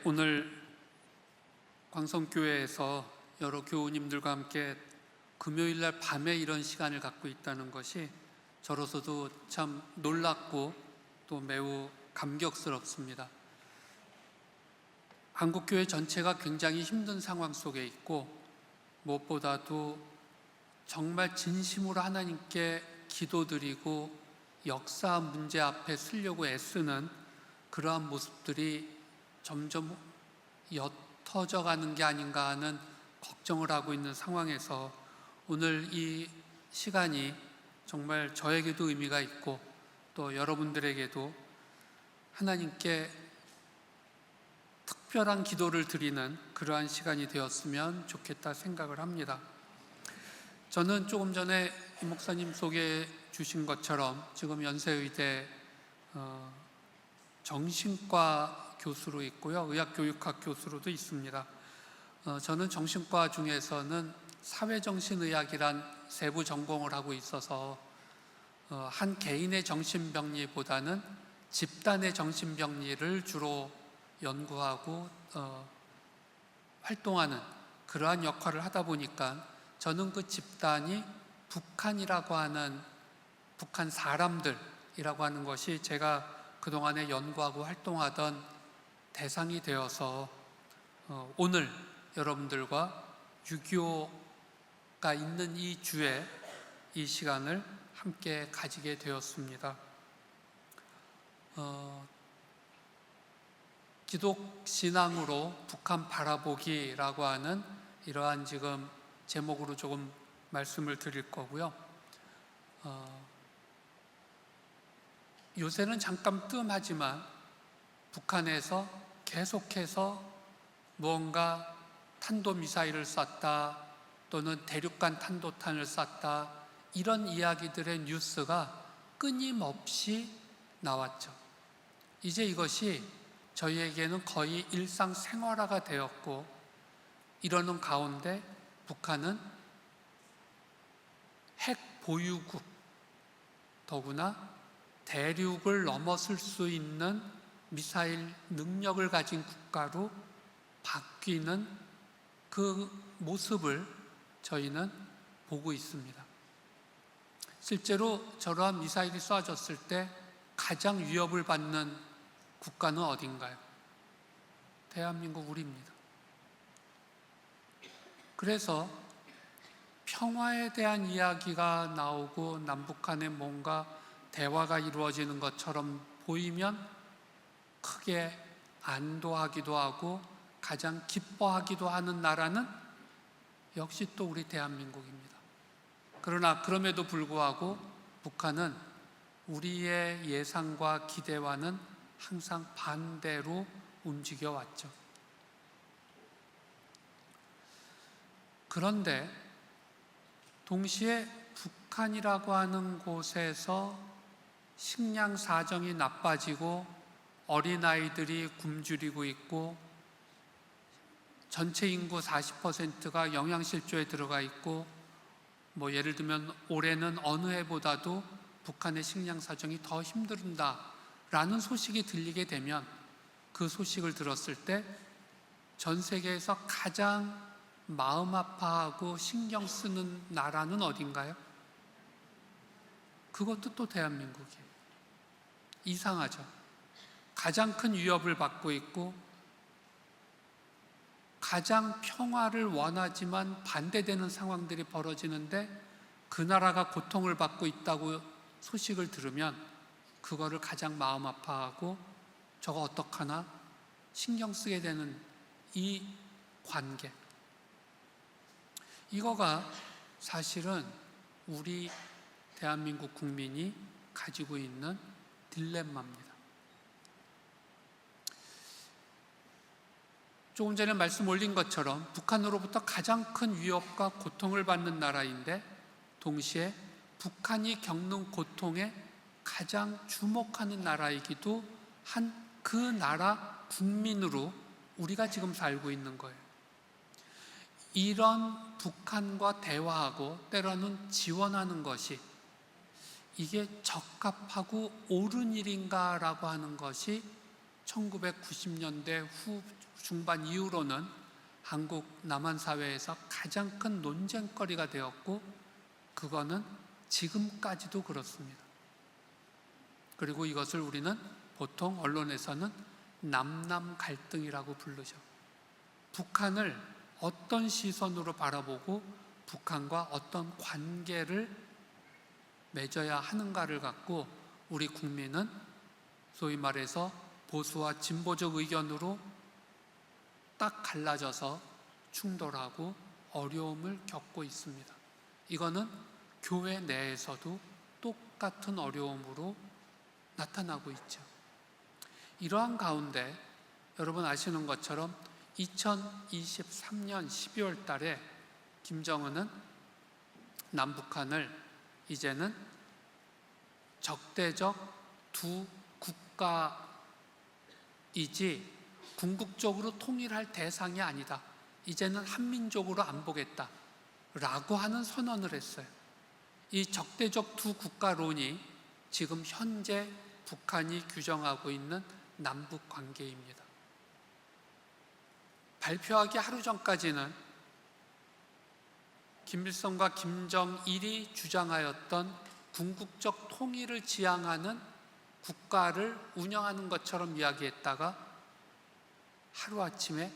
오늘 광성교회에서 여러 교우님들과 함께 금요일날 밤에 이런 시간을 갖고 있다는 것이 저로서도 참 놀랍고 또 매우 감격스럽습니다. 한국교회 전체가 굉장히 힘든 상황 속에 있고, 무엇보다도 정말 진심으로 하나님께 기도드리고 역사 문제 앞에 서려고 애쓰는 그러한 모습들이 점점 옅어져 가는 게 아닌가 하는 걱정을 하고 있는 상황에서 오늘 이 시간이 정말 저에게도 의미가 있고 또 여러분들에게도 하나님께 특별한 기도를 드리는 그러한 시간이 되었으면 좋겠다 생각을 합니다. 저는 조금 전에 이 목사님 소개해 주신 것처럼 지금 연세의대 정신과 교수로 있고요, 의학교육학 교수로도 있습니다. 저는 정신과 중에서는 사회정신의학이란 세부 전공을 하고 있어서 한 개인의 정신병리보다는 집단의 정신병리를 주로 연구하고 활동하는 그러한 역할을 하다 보니까 저는 그 집단이 북한이라고 하는 북한 사람들이라고 하는 것이 제가 그동안에 연구하고 활동하던 대상이 되어서 오늘 여러분들과 6.25가 있는 이 주에 이 시간을 함께 가지게 되었습니다. 기독신앙으로 북한 바라보기라고 하는 이러한 지금 제목으로 조금 말씀을 드릴 거고요. 요새는 잠깐 뜸하지만 북한에서 계속해서 무언가 탄도미사일을 쐈다 또는 대륙간 탄도탄을 쐈다 이런 이야기들의 뉴스가 끊임없이 나왔죠. 이제 이것이 저희에게는 거의 일상생활화가 되었고, 이러는 가운데 북한은 핵 보유국, 더구나 대륙을 넘어설 수 있는 미사일 능력을 가진 국가로 바뀌는 그 모습을 저희는 보고 있습니다. 실제로 저러한 미사일이 쏴졌을 때 가장 위협을 받는 국가는 어딘가요? 대한민국 우리입니다. 그래서 평화에 대한 이야기가 나오고 남북한의 뭔가 대화가 이루어지는 것처럼 보이면 크게 안도하기도 하고 가장 기뻐하기도 하는 나라는 역시 또 우리 대한민국입니다. 그러나 그럼에도 불구하고 북한은 우리의 예상과 기대와는 항상 반대로 움직여 왔죠. 그런데 동시에 북한이라고 하는 곳에서 식량 사정이 나빠지고 어린아이들이 굶주리고 있고 전체 인구 40%가 영양실조에 들어가 있고, 예를 들면 올해는 어느 해보다도 북한의 식량 사정이 더 힘든다라는 소식이 들리게 되면 그 소식을 들었을 때 전 세계에서 가장 마음 아파하고 신경 쓰는 나라는 어딘가요? 그것도 또 대한민국이에요. 이상하죠. 가장 큰 위협을 받고 있고 가장 평화를 원하지만 반대되는 상황들이 벌어지는데 그 나라가 고통을 받고 있다고 소식을 들으면 그거를 가장 마음 아파하고 저거 어떡하나 신경 쓰게 되는 이 관계, 이거가 사실은 우리 대한민국 국민이 가지고 있는 딜레마입니다. 조금 전에 말씀 올린 것처럼 북한으로부터 가장 큰 위협과 고통을 받는 나라인데 동시에 북한이 겪는 고통에 가장 주목하는 나라이기도 한 그 나라 국민으로 우리가 지금 살고 있는 거예요. 이런 북한과 대화하고 때로는 지원하는 것이 이게 적합하고 옳은 일인가라고 하는 것이 1990년대 후 중반 이후로는 한국 남한 사회에서 가장 큰 논쟁거리가 되었고, 그거는 지금까지도 그렇습니다. 그리고 이것을 우리는 보통 언론에서는 남남 갈등이라고 부르죠. 북한을 어떤 시선으로 바라보고 북한과 어떤 관계를 맺어야 하는가를 갖고 우리 국민은 소위 말해서 보수와 진보적 의견으로 딱 갈라져서 충돌하고 어려움을 겪고 있습니다. 이거는 교회 내에서도 똑같은 어려움으로 나타나고 있죠. 이러한 가운데 여러분 아시는 것처럼 2023년 12월 달에 김정은은 남북한을 이제는 적대적 두 국가이지 궁극적으로 통일할 대상이 아니다. 이제는 한민족으로 안 보겠다 라고 하는 선언을 했어요. 이 적대적 두 국가론이 지금 현재 북한이 규정하고 있는 남북 관계입니다. 발표하기 하루 전까지는 김일성과 김정일이 주장하였던 궁극적 통일을 지향하는 국가를 운영하는 것처럼 이야기했다가 하루아침에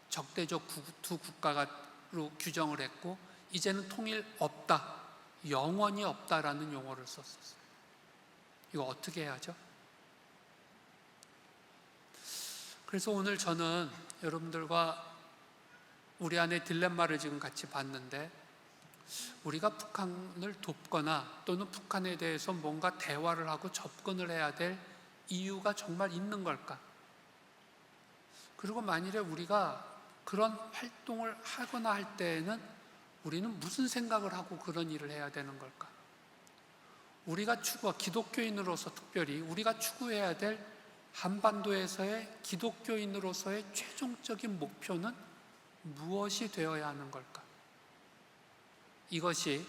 적대적 두 국가로 규정을 했고, 이제는 통일 없다, 영원히 없다라는 용어를 썼었어요. 이거 어떻게 해야죠? 그래서 오늘 저는 여러분들과 우리 안에 딜레마를 지금 같이 봤는데, 우리가 북한을 돕거나 또는 북한에 대해서 뭔가 대화를 하고 접근을 해야 될 이유가 정말 있는 걸까? 그리고 만일에 우리가 그런 활동을 하거나 할 때에는 우리는 무슨 생각을 하고 그런 일을 해야 되는 걸까? 우리가 기독교인으로서 특별히 우리가 추구해야 될 한반도에서의 기독교인으로서의 최종적인 목표는 무엇이 되어야 하는 걸까? 이것이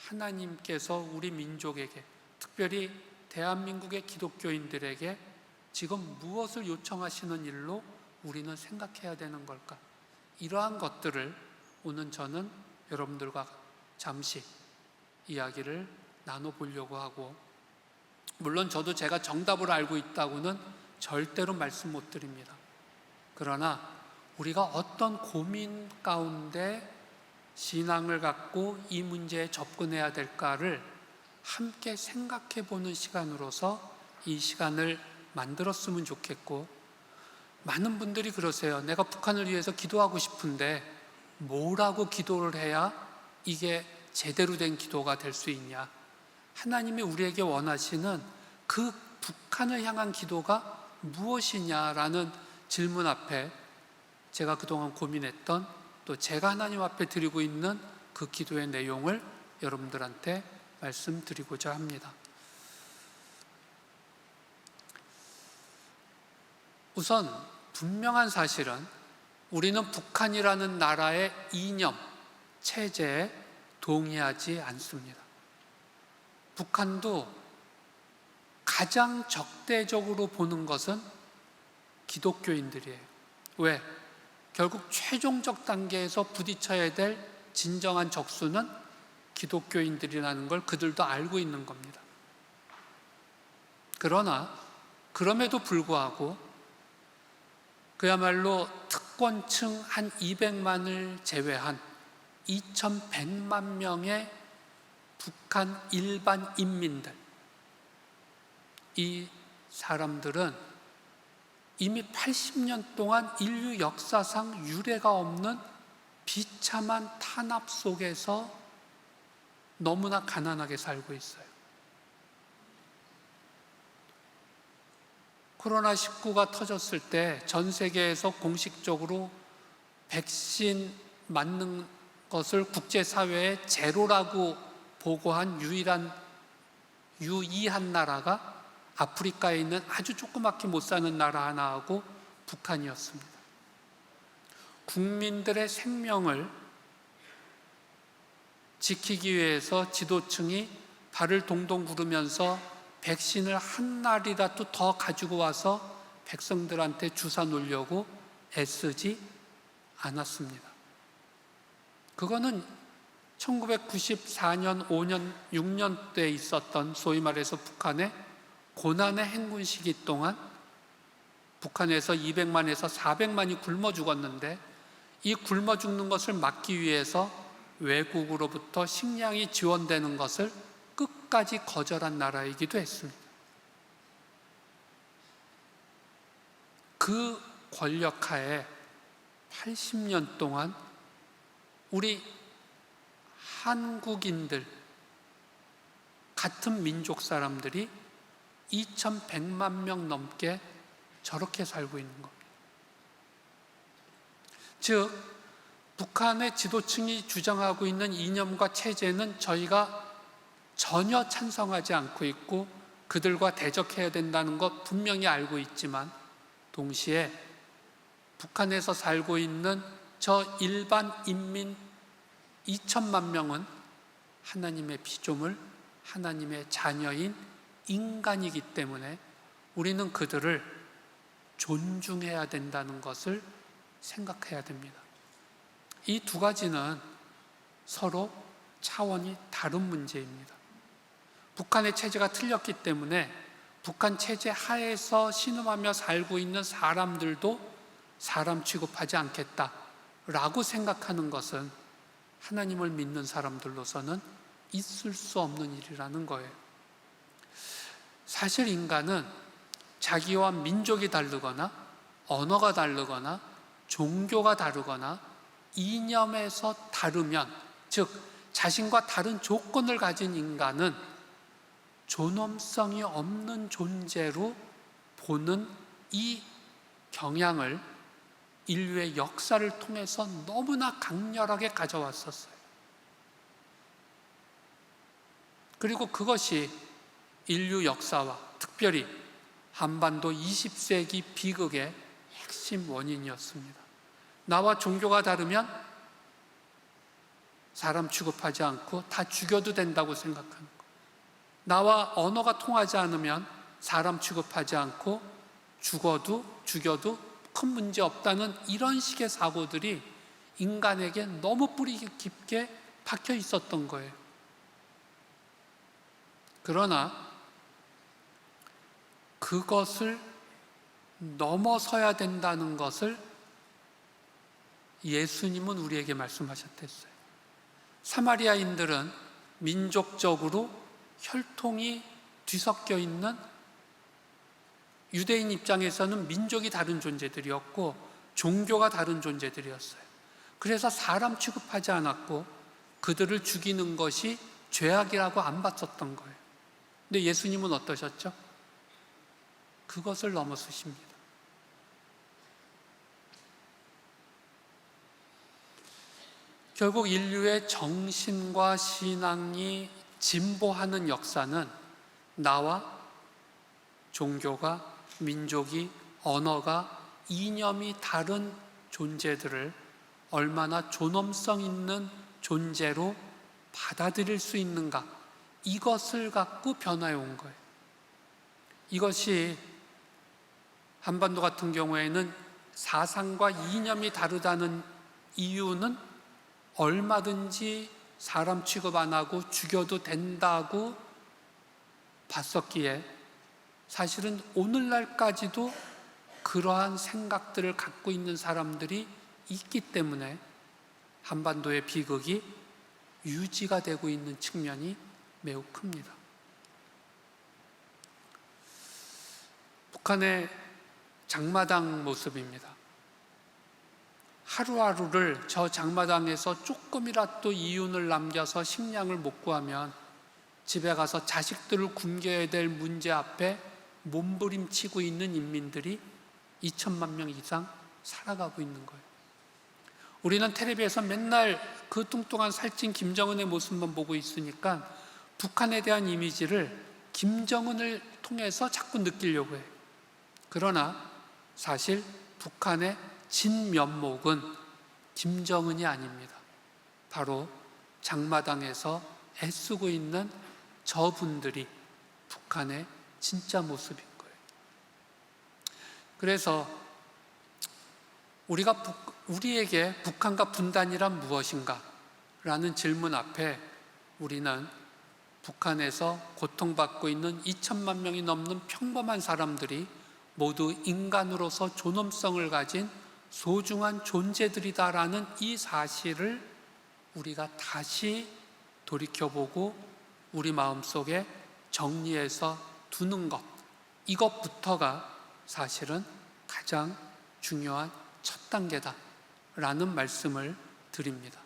하나님께서 우리 민족에게, 특별히 대한민국의 기독교인들에게 지금 무엇을 요청하시는 일로 우리는 생각해야 되는 걸까? 이러한 것들을 오늘 저는 여러분들과 잠시 이야기를 나눠보려고 하고, 물론 저도 제가 정답을 알고 있다고는 절대로 말씀 못 드립니다. 그러나 우리가 어떤 고민 가운데 신앙을 갖고 이 문제에 접근해야 될까를 함께 생각해 보는 시간으로서 이 시간을 만들었으면 좋겠고, 많은 분들이 그러세요. 내가 북한을 위해서 기도하고 싶은데 뭐라고 기도를 해야 이게 제대로 된 기도가 될 수 있냐? 하나님이 우리에게 원하시는 그 북한을 향한 기도가 무엇이냐라는 질문 앞에 제가 그동안 고민했던, 또 제가 하나님 앞에 드리고 있는 그 기도의 내용을 여러분들한테 말씀드리고자 합니다. 우선 분명한 사실은 우리는 북한이라는 나라의 이념, 체제에 동의하지 않습니다. 북한도 가장 적대적으로 보는 것은 기독교인들이에요. 왜? 결국 최종적 단계에서 부딪혀야 될 진정한 적수는 기독교인들이라는 걸 그들도 알고 있는 겁니다. 그러나 그럼에도 불구하고 그야말로 특권층 한 200만을 제외한 2100만 명의 북한 일반 인민들, 이 사람들은 이미 80년 동안 인류 역사상 유례가 없는 비참한 탄압 속에서 너무나 가난하게 살고 있어요. 코로나19가 터졌을 때 전 세계에서 공식적으로 백신 맞는 것을 국제사회에 제로라고 보고한 유의한 나라가 아프리카에 있는 아주 조그맣게 못 사는 나라 하나하고 북한이었습니다. 국민들의 생명을 지키기 위해서 지도층이 발을 동동 구르면서 백신을 한 날이라도 더 가지고 와서 백성들한테 주사 놓으려고 애쓰지 않았습니다. 그거는 1994년, 5년, 6년 때 있었던 소위 말해서 북한의 고난의 행군 시기 동안 북한에서 200만에서 400만이 굶어 죽었는데, 이 굶어 죽는 것을 막기 위해서 외국으로부터 식량이 지원되는 것을 끝까지 거절한 나라이기도 했습니다. 그 권력하에 80년 동안 우리 한국인들, 같은 민족 사람들이 2100만 명 넘게 저렇게 살고 있는 겁니다. 즉, 북한의 지도층이 주장하고 있는 이념과 체제는 저희가 전혀 찬성하지 않고 있고 그들과 대적해야 된다는 것 분명히 알고 있지만, 동시에 북한에서 살고 있는 저 일반 인민 2천만 명은 하나님의 피조물, 하나님의 자녀인 인간이기 때문에 우리는 그들을 존중해야 된다는 것을 생각해야 됩니다. 이 두 가지는 서로 차원이 다른 문제입니다. 북한의 체제가 틀렸기 때문에 북한 체제 하에서 신음하며 살고 있는 사람들도 사람 취급하지 않겠다라고 생각하는 것은 하나님을 믿는 사람들로서는 있을 수 없는 일이라는 거예요. 사실 인간은 자기와 민족이 다르거나 언어가 다르거나 종교가 다르거나 이념에서 다르면, 즉 자신과 다른 조건을 가진 인간은 존엄성이 없는 존재로 보는 이 경향을 인류의 역사를 통해서 너무나 강렬하게 가져왔었어요. 그리고 그것이 인류 역사와 특별히 한반도 20세기 비극의 핵심 원인이었습니다. 나와 종교가 다르면 사람 취급하지 않고 다 죽여도 된다고 생각하는 것. 나와 언어가 통하지 않으면 사람 취급하지 않고 죽여도 큰 문제 없다는 이런 식의 사고들이 인간에게 너무 뿌리 깊게 박혀 있었던 거예요. 그러나 그것을 넘어서야 된다는 것을 예수님은 우리에게 말씀하셨댔어요. 사마리아인들은 민족적으로 혈통이 뒤섞여 있는, 유대인 입장에서는 민족이 다른 존재들이었고 종교가 다른 존재들이었어요. 그래서 사람 취급하지 않았고 그들을 죽이는 것이 죄악이라고 안 봤었던 거예요. 근데 예수님은 어떠셨죠? 그것을 넘어서십니다. 결국 인류의 정신과 신앙이 진보하는 역사는 나와 종교가, 민족이, 언어가, 이념이 다른 존재들을 얼마나 존엄성 있는 존재로 받아들일 수 있는가, 이것을 갖고 변화해 온 거예요. 이것이 한반도 같은 경우에는 사상과 이념이 다르다는 이유는 얼마든지 사람 취급 안 하고 죽여도 된다고 봤었기에, 사실은 오늘날까지도 그러한 생각들을 갖고 있는 사람들이 있기 때문에 한반도의 비극이 유지가 되고 있는 측면이 매우 큽니다. 북한의 장마당 모습입니다. 하루하루를 저 장마당에서 조금이라도 이윤을 남겨서 식량을 못 구하면 집에 가서 자식들을 굶겨야 될 문제 앞에 몸부림치고 있는 인민들이 2천만 명 이상 살아가고 있는 거예요. 우리는 텔레비에서 맨날 그 뚱뚱한 살찐 김정은의 모습만 보고 있으니까 북한에 대한 이미지를 김정은을 통해서 자꾸 느끼려고 해요. 그러나 사실 북한의 진면목은 김정은이 아닙니다. 바로 장마당에서 애쓰고 있는 저분들이 북한의 진짜 모습인 거예요. 그래서 우리에게 북한과 분단이란 무엇인가? 라는 질문 앞에 우리는 북한에서 고통받고 있는 2천만 명이 넘는 평범한 사람들이 모두 인간으로서 존엄성을 가진 소중한 존재들이다라는 이 사실을 우리가 다시 돌이켜보고 우리 마음속에 정리해서 두는 것, 이것부터가 사실은 가장 중요한 첫 단계다라는 말씀을 드립니다.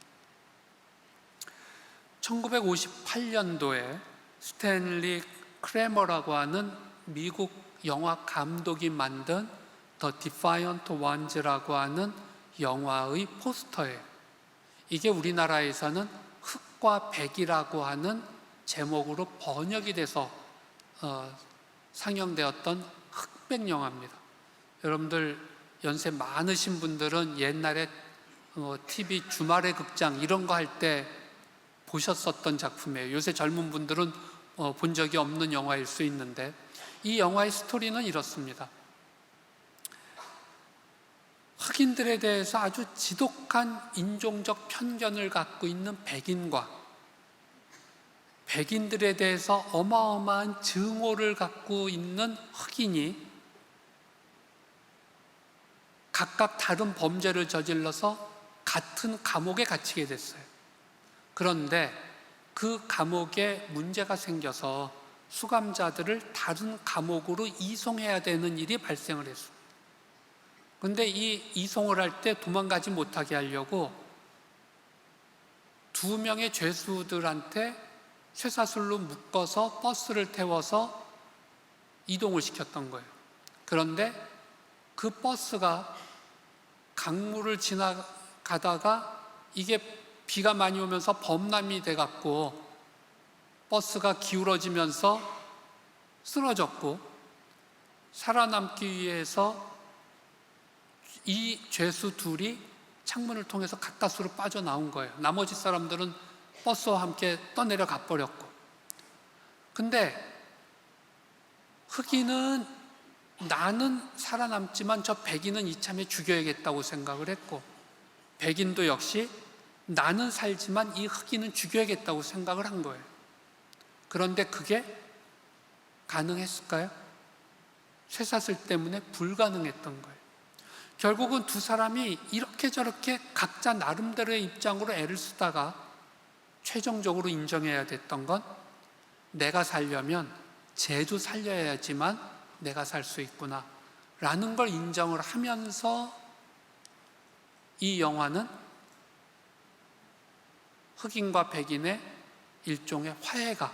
1958년도에 스탠리 크래머라고 하는 미국 영화 감독이 만든 The Defiant Ones라고 하는 영화의 포스터예요. 이게 우리나라에서는 흑과 백이라고 하는 제목으로 번역이 돼서 상영되었던 흑백 영화입니다. 여러분들 연세 많으신 분들은 옛날에 TV 주말의 극장 이런 거 할 때 보셨었던 작품이에요. 요새 젊은 분들은 본 적이 없는 영화일 수 있는데, 이 영화의 스토리는 이렇습니다. 흑인들에 대해서 아주 지독한 인종적 편견을 갖고 있는 백인과 백인들에 대해서 어마어마한 증오를 갖고 있는 흑인이 각각 다른 범죄를 저질러서 같은 감옥에 갇히게 됐어요. 그런데 그 감옥에 문제가 생겨서 수감자들을 다른 감옥으로 이송해야 되는 일이 발생을 했어요. 그런데 이 이송을 할 때 도망가지 못하게 하려고 2명의 죄수들한테 쇠사슬로 묶어서 버스를 태워서 이동을 시켰던 거예요. 그런데 그 버스가 강물을 지나가다가 이게 비가 많이 오면서 범람이 돼갖고 버스가 기울어지면서 쓰러졌고, 살아남기 위해서 이 죄수 둘이 창문을 통해서 가까스로 빠져나온 거예요. 나머지 사람들은 버스와 함께 떠내려가 버렸고. 근데 흑인은 나는 살아남지만 저 백인은 이참에 죽여야겠다고 생각을 했고, 백인도 역시 나는 살지만 이 흑인은 죽여야겠다고 생각을 한 거예요. 그런데 그게 가능했을까요? 쇠사슬 때문에 불가능했던 거예요. 결국은 두 사람이 이렇게 저렇게 각자 나름대로의 입장으로 애를 쓰다가 최종적으로 인정해야 됐던 건, 내가 살려면 쟤도 살려야지만 내가 살 수 있구나 라는 걸 인정을 하면서 이 영화는 흑인과 백인의 일종의 화해가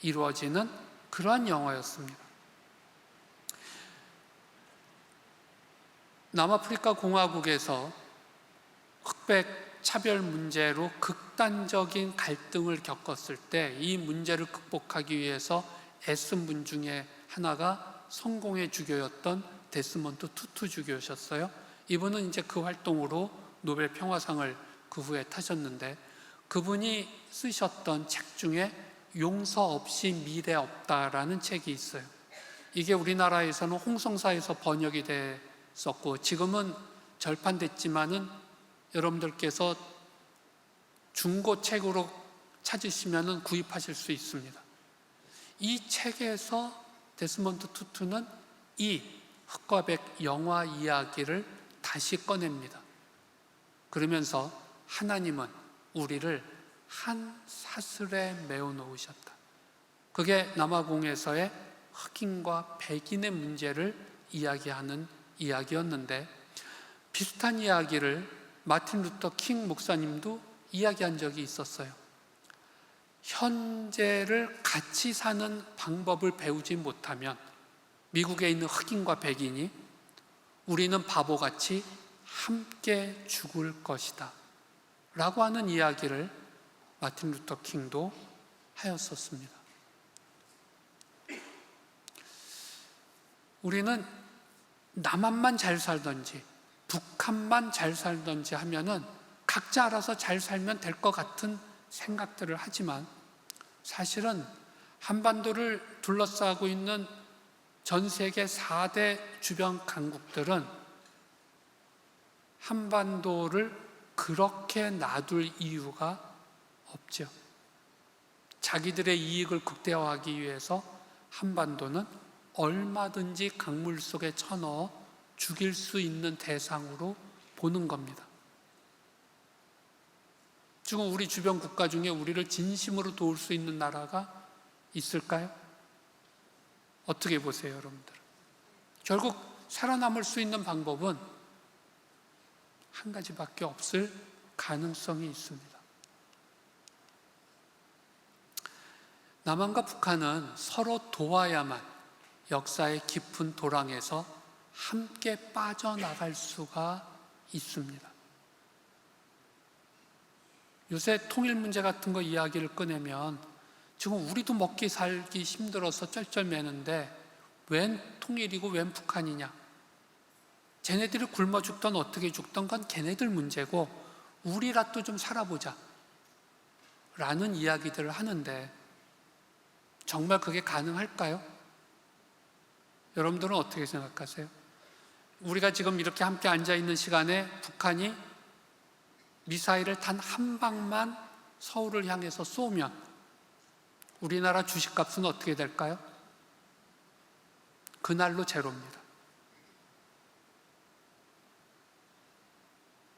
이루어지는 그러한 영화였습니다. 남아프리카 공화국에서 흑백 차별 문제로 극단적인 갈등을 겪었을 때 이 문제를 극복하기 위해서 애쓴 분 중에 하나가 성공의 주교였던 데스몬드 투투 주교셨어요. 이분은 이제 그 활동으로 노벨 평화상을 그 후에 타셨는데, 그분이 쓰셨던 책 중에 용서 없이 미래 없다라는 책이 있어요. 이게 우리나라에서는 홍성사에서 번역이 됐었고, 지금은 절판됐지만은 여러분들께서 중고책으로 찾으시면은 구입하실 수 있습니다. 이 책에서 데스몬드 투투는 이 흑과 백 영화 이야기를 다시 꺼냅니다. 그러면서 하나님은 우리를 한 사슬에 메어 놓으셨다. 그게 남아공에서의 흑인과 백인의 문제를 이야기하는 이야기였는데, 비슷한 이야기를 마틴 루터 킹 목사님도 이야기한 적이 있었어요. 현재를 같이 사는 방법을 배우지 못하면 미국에 있는 흑인과 백인이 우리는 바보같이 함께 죽을 것이다 라고 하는 이야기를 마틴 루터 킹도 하였었습니다. 우리는 남한만 잘 살던지 북한만 잘 살던지 하면은 각자 알아서 잘 살면 될 것 같은 생각들을 하지만, 사실은 한반도를 둘러싸고 있는 전 세계 4대 주변 강국들은 한반도를 그렇게 놔둘 이유가 없죠. 자기들의 이익을 극대화하기 위해서 한반도는 얼마든지 강물 속에 쳐넣어 죽일 수 있는 대상으로 보는 겁니다. 지금 우리 주변 국가 중에 우리를 진심으로 도울 수 있는 나라가 있을까요? 어떻게 보세요, 여러분들? 결국 살아남을 수 있는 방법은 한 가지밖에 없을 가능성이 있습니다. 남한과 북한은 서로 도와야만 역사의 깊은 도랑에서 함께 빠져나갈 수가 있습니다. 요새 통일 문제 같은 거 이야기를 꺼내면 지금 우리도 먹기 살기 힘들어서 쩔쩔매는데 웬 통일이고 웬 북한이냐. 쟤네들이 굶어 죽던 어떻게 죽던 건 걔네들 문제고 우리라도 좀 살아보자 라는 이야기들을 하는데 정말 그게 가능할까요? 여러분들은 어떻게 생각하세요? 우리가 지금 이렇게 함께 앉아있는 시간에 북한이 미사일을 단 한 방만 서울을 향해서 쏘면 우리나라 주식값은 어떻게 될까요? 그날로 제로입니다.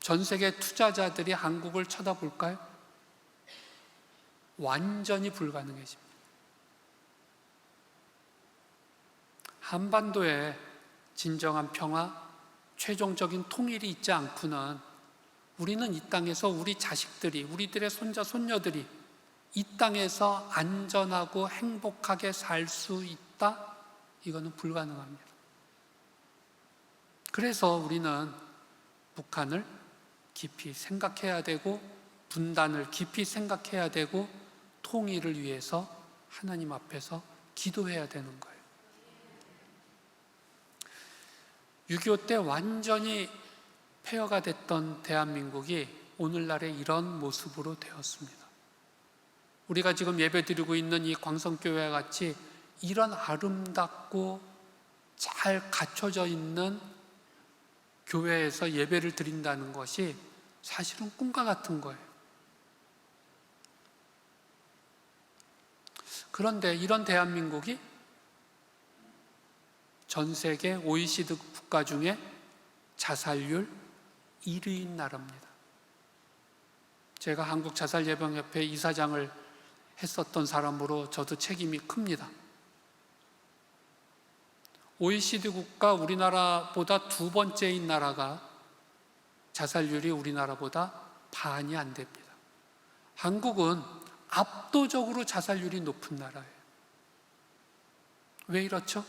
전 세계 투자자들이 한국을 쳐다볼까요? 완전히 불가능해집니다. 한반도에 진정한 평화, 최종적인 통일이 있지 않고는 우리는 이 땅에서 우리 자식들이, 우리들의 손자, 손녀들이 이 땅에서 안전하고 행복하게 살 수 있다? 이거는 불가능합니다. 그래서 우리는 북한을 깊이 생각해야 되고 분단을 깊이 생각해야 되고 통일을 위해서 하나님 앞에서 기도해야 되는 거예요. 6.25 때 완전히 폐허가 됐던 대한민국이 오늘날의 이런 모습으로 되었습니다. 우리가 지금 예배드리고 있는 이 광성교회와 같이 이런 아름답고 잘 갖춰져 있는 교회에서 예배를 드린다는 것이 사실은 꿈과 같은 거예요. 그런데 이런 대한민국이 전 세계 OECD 국가 중에 자살률 1위인 나라입니다. 제가 한국자살예방협회 이사장을 했었던 사람으로 저도 책임이 큽니다. OECD 국가 우리나라보다 두 번째인 나라가 자살률이 우리나라보다 반이 안 됩니다. 한국은 압도적으로 자살률이 높은 나라예요. 왜 이렇죠?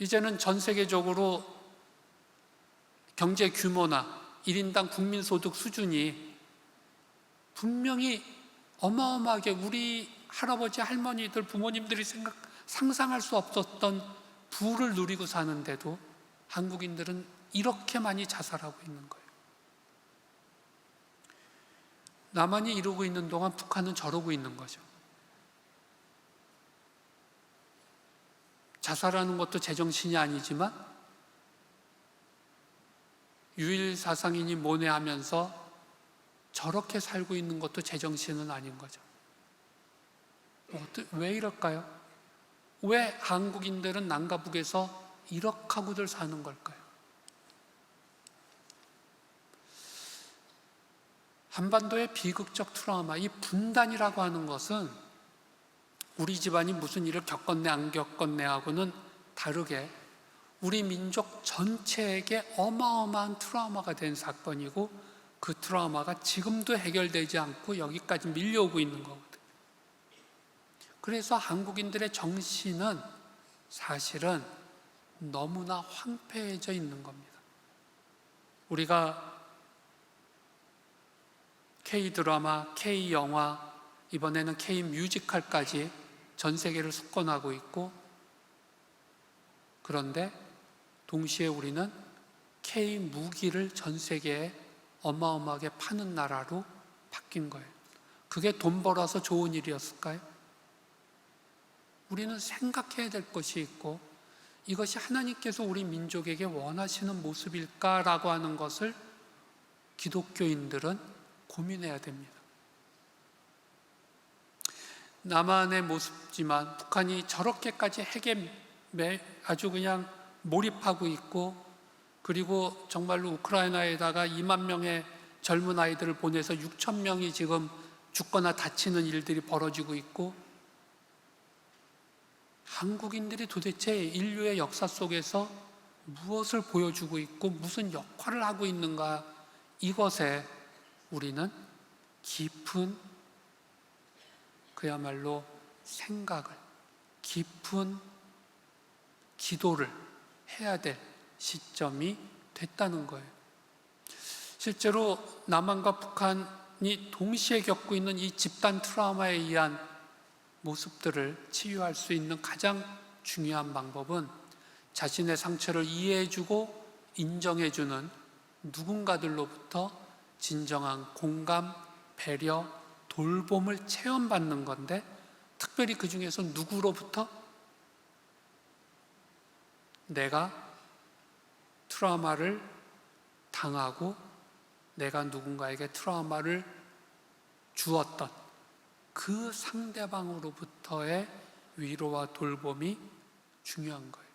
이제는 전 세계적으로 경제 규모나 1인당 국민소득 수준이 분명히 어마어마하게 우리 할아버지, 할머니들, 부모님들이 상상할 수 없었던 부를 누리고 사는데도 한국인들은 이렇게 많이 자살하고 있는 거예요. 남한이 이러고 있는 동안 북한은 저러고 있는 거죠. 자살하는 것도 제정신이 아니지만 유일 사상이니 뭐네 하면서 저렇게 살고 있는 것도 제정신은 아닌 거죠. 왜 이럴까요? 왜 한국인들은 남과 북에서 이렇게 하고들 사는 걸까요? 한반도의 비극적 트라우마, 이 분단이라고 하는 것은 우리 집안이 무슨 일을 겪었네 안 겪었네 하고는 다르게 우리 민족 전체에게 어마어마한 트라우마가 된 사건이고 그 트라우마가 지금도 해결되지 않고 여기까지 밀려오고 있는 거거든요. 그래서 한국인들의 정신은 사실은 너무나 황폐해져 있는 겁니다. 우리가 K-드라마, K-영화, 이번에는 K-뮤지컬까지 전 세계를 석권하고 있고, 그런데 동시에 우리는 K-무기를 전 세계에 어마어마하게 파는 나라로 바뀐 거예요. 그게 돈 벌어서 좋은 일이었을까요? 우리는 생각해야 될 것이 있고 이것이 하나님께서 우리 민족에게 원하시는 모습일까라고 하는 것을 기독교인들은 고민해야 됩니다. 남한의 모습이지만 북한이 저렇게까지 핵에 아주 그냥 몰입하고 있고, 그리고 정말로 우크라이나에다가 2만 명의 젊은 아이들을 보내서 6천 명이 지금 죽거나 다치는 일들이 벌어지고 있고, 한국인들이 도대체 인류의 역사 속에서 무엇을 보여주고 있고 무슨 역할을 하고 있는가, 이것에 우리는 깊은 그야말로 생각을, 깊은 기도를 해야 될 시점이 됐다는 거예요. 실제로 남한과 북한이 동시에 겪고 있는 이 집단 트라우마에 의한 모습들을 치유할 수 있는 가장 중요한 방법은 자신의 상처를 이해해주고 인정해주는 누군가들로부터 진정한 공감, 배려, 돌봄을 체험받는 건데, 특별히 그 중에서 누구로부터? 내가 트라우마를 당하고 내가 누군가에게 트라우마를 주었던 그 상대방으로부터의 위로와 돌봄이 중요한 거예요.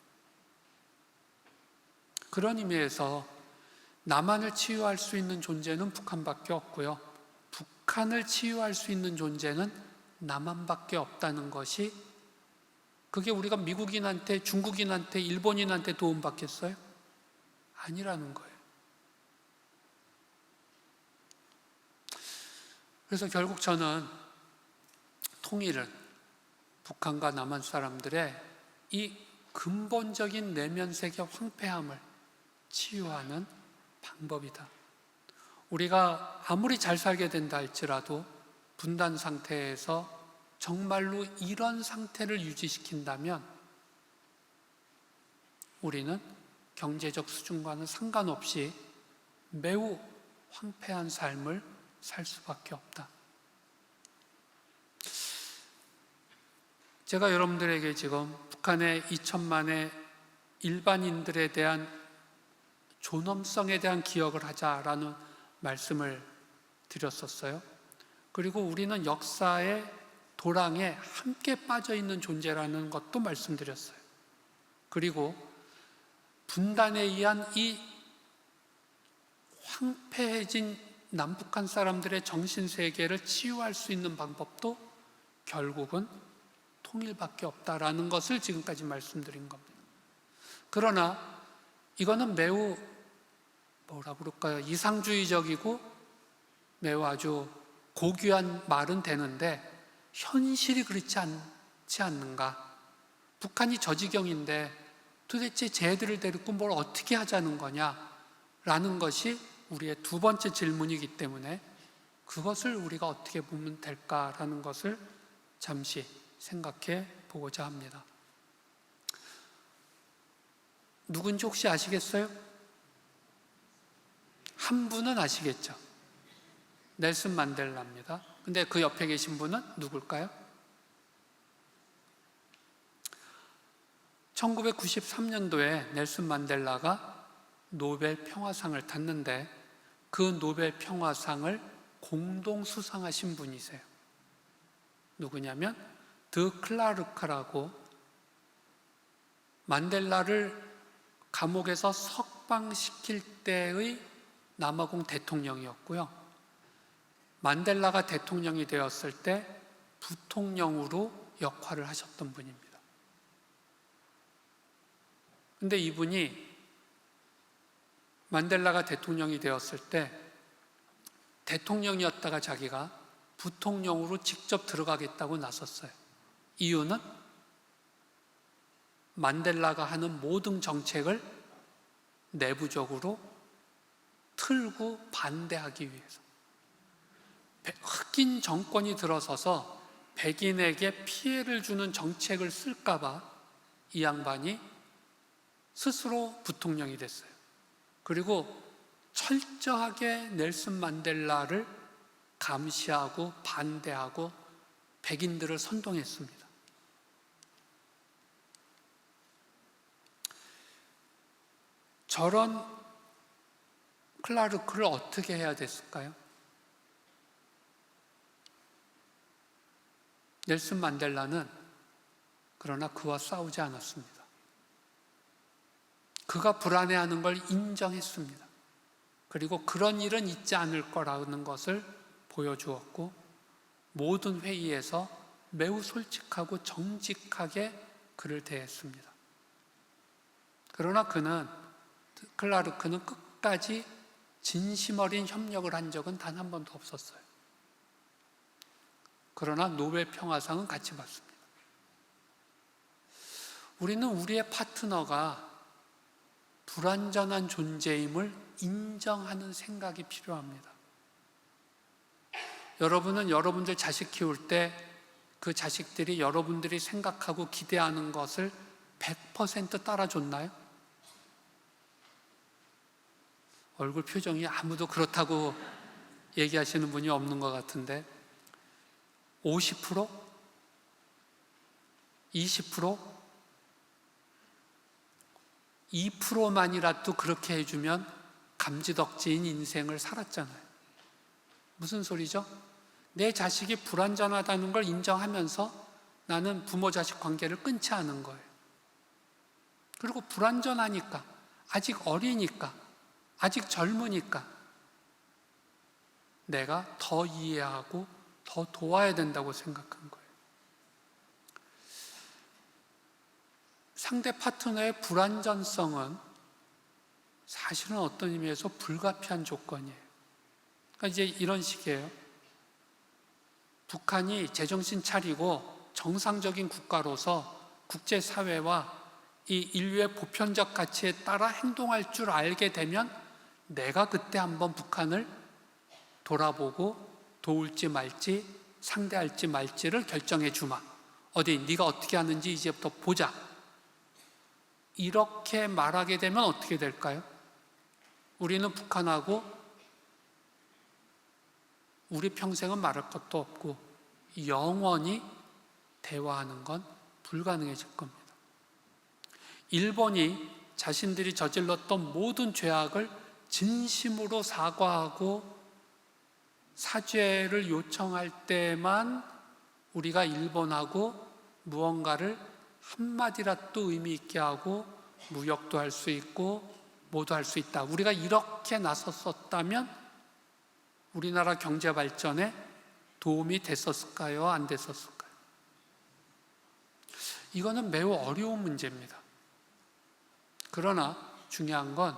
그런 의미에서 남한을 치유할 수 있는 존재는 북한밖에 없고요, 북한을 치유할 수 있는 존재는 남한밖에 없다는 것이, 그게 우리가 미국인한테, 중국인한테, 일본인한테 도움받겠어요? 아니라는 거예요. 그래서 결국 저는 통일은 북한과 남한 사람들의 이 근본적인 내면 세계 황폐함을 치유하는 방법이다. 우리가 아무리 잘 살게 된다 할지라도 분단 상태에서 정말로 이런 상태를 유지시킨다면 우리는 경제적 수준과는 상관없이 매우 황폐한 삶을 살 수밖에 없다. 제가 여러분들에게 지금 북한의 2천만의 일반인들에 대한 존엄성에 대한 기억을 하자라는 말씀을 드렸었어요. 그리고 우리는 역사의 도랑에 함께 빠져 있는 존재라는 것도 말씀드렸어요. 그리고 분단에 의한 이 황폐해진 남북한 사람들의 정신세계를 치유할 수 있는 방법도 결국은 통일밖에 없다라는 것을 지금까지 말씀드린 겁니다. 그러나 이거는 매우 이상주의적이고 매우 아주 고귀한 말은 되는데 현실이 그렇지 않지 않는가? 북한이 저 지경인데 도대체 쟤들을 데리고 뭘 어떻게 하자는 거냐? 라는 것이 우리의 두 번째 질문이기 때문에 그것을 우리가 어떻게 보면 될까라는 것을 잠시 생각해 보고자 합니다. 누군지 혹시 아시겠어요? 한 분은 아시겠죠? 넬슨 만델라입니다. 근데 그 옆에 계신 분은 누굴까요? 1993년도에 넬슨 만델라가 노벨 평화상을 탔는데 그 노벨 평화상을 공동 수상하신 분이세요. 누구냐면 드 클라르크라고 만델라를 감옥에서 석방시킬 때의 남아공 대통령이었고요. 만델라가 대통령이 되었을 때 부통령으로 역할을 하셨던 분입니다. 근데 이분이 만델라가 대통령이 되었을 때 대통령이었다가 자기가 부통령으로 직접 들어가겠다고 나섰어요. 이유는 만델라가 하는 모든 정책을 내부적으로 틀고 반대하기 위해서. 흑인 정권이 들어서서 백인에게 피해를 주는 정책을 쓸까봐 이 양반이 스스로 부통령이 됐어요. 그리고 철저하게 넬슨 만델라를 감시하고 반대하고 백인들을 선동했습니다. 저런 클라르크를 어떻게 해야 됐을까요? 넬슨 만델라는 그러나 그와 싸우지 않았습니다. 그가 불안해하는 걸 인정했습니다. 그리고 그런 일은 있지 않을 거라는 것을 보여주었고, 모든 회의에서 매우 솔직하고 정직하게 그를 대했습니다. 그러나 클라르크는 끝까지 진심 어린 협력을 한 적은 단 한 번도 없었어요. 그러나 노벨 평화상은 같이 받습니다. 우리는 우리의 파트너가 불완전한 존재임을 인정하는 생각이 필요합니다. 여러분은 여러분들 자식 키울 때 그 자식들이 여러분들이 생각하고 기대하는 것을 100% 따라줬나요? 얼굴 표정이 아무도 그렇다고 얘기하시는 분이 없는 것 같은데 50%? 20%? 2%만이라도 그렇게 해주면 감지덕지인 인생을 살았잖아요. 무슨 소리죠? 내 자식이 불완전하다는 걸 인정하면서 나는 부모 자식 관계를 끊지 않은 거예요. 그리고 불완전하니까, 아직 어리니까, 아직 젊으니까 내가 더 이해하고 더 도와야 된다고 생각한 거예요. 상대 파트너의 불완전성은 사실은 어떤 의미에서 불가피한 조건이에요. 그러니까 이제 이런 식이에요. 북한이 제정신 차리고 정상적인 국가로서 국제사회와 이 인류의 보편적 가치에 따라 행동할 줄 알게 되면 내가 그때 한번 북한을 돌아보고 도울지 말지 상대할지 말지를 결정해 주마. 어디 네가 어떻게 하는지 이제부터 보자. 이렇게 말하게 되면 어떻게 될까요? 우리는 북한하고 우리 평생은 말할 것도 없고 영원히 대화하는 건 불가능해질 겁니다. 일본이 자신들이 저질렀던 모든 죄악을 진심으로 사과하고 사죄를 요청할 때만 우리가 일본하고 무언가를 한마디라도 의미 있게 하고 무역도 할 수 있고 모두 할 수 있다. 우리가 이렇게 나섰었다면 우리나라 경제 발전에 도움이 됐었을까요? 안 됐었을까요? 이거는 매우 어려운 문제입니다. 그러나 중요한 건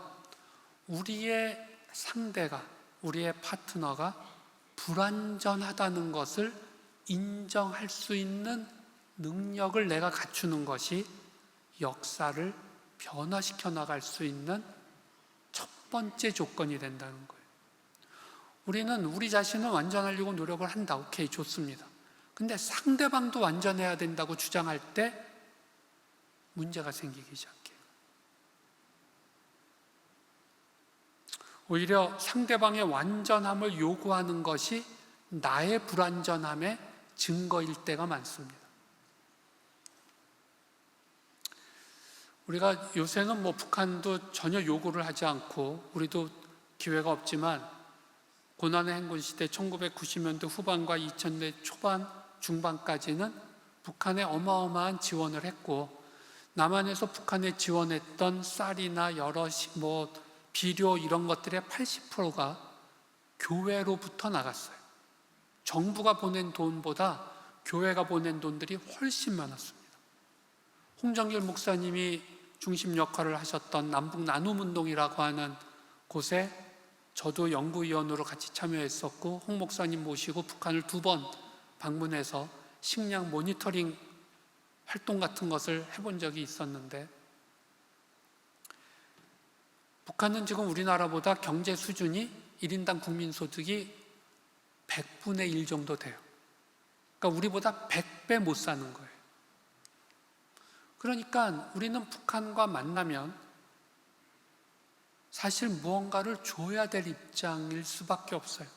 우리의 상대가, 우리의 파트너가 불완전하다는 것을 인정할 수 있는 능력을 내가 갖추는 것이 역사를 변화시켜 나갈 수 있는 첫 번째 조건이 된다는 거예요. 우리는 우리 자신은 완전하려고 노력을 한다. 오케이, 좋습니다. 근데 상대방도 완전해야 된다고 주장할 때 문제가 생기기 시작해요. 오히려 상대방의 완전함을 요구하는 것이 나의 불완전함의 증거일 때가 많습니다. 우리가 요새는 북한도 전혀 요구를 하지 않고 우리도 기회가 없지만 고난의 행군 시대 1990년대 후반과 2000년대 초반, 중반까지는 북한에 어마어마한 지원을 했고 남한에서 북한에 지원했던 쌀이나 여러 비료 이런 것들의 80%가 교회로부터 나갔어요. 정부가 보낸 돈보다 교회가 보낸 돈들이 훨씬 많았습니다. 홍정길 목사님이 중심 역할을 하셨던 남북 나눔운동이라고 하는 곳에 저도 연구위원으로 같이 참여했었고 홍 목사님 모시고 북한을 2번 방문해서 식량 모니터링 활동 같은 것을 해본 적이 있었는데 북한은 지금 우리나라보다 경제 수준이 1인당 국민소득이 100분의 1 정도 돼요. 그러니까 우리보다 100배 못 사는 거예요. 그러니까 우리는 북한과 만나면 사실 무언가를 줘야 될 입장일 수밖에 없어요.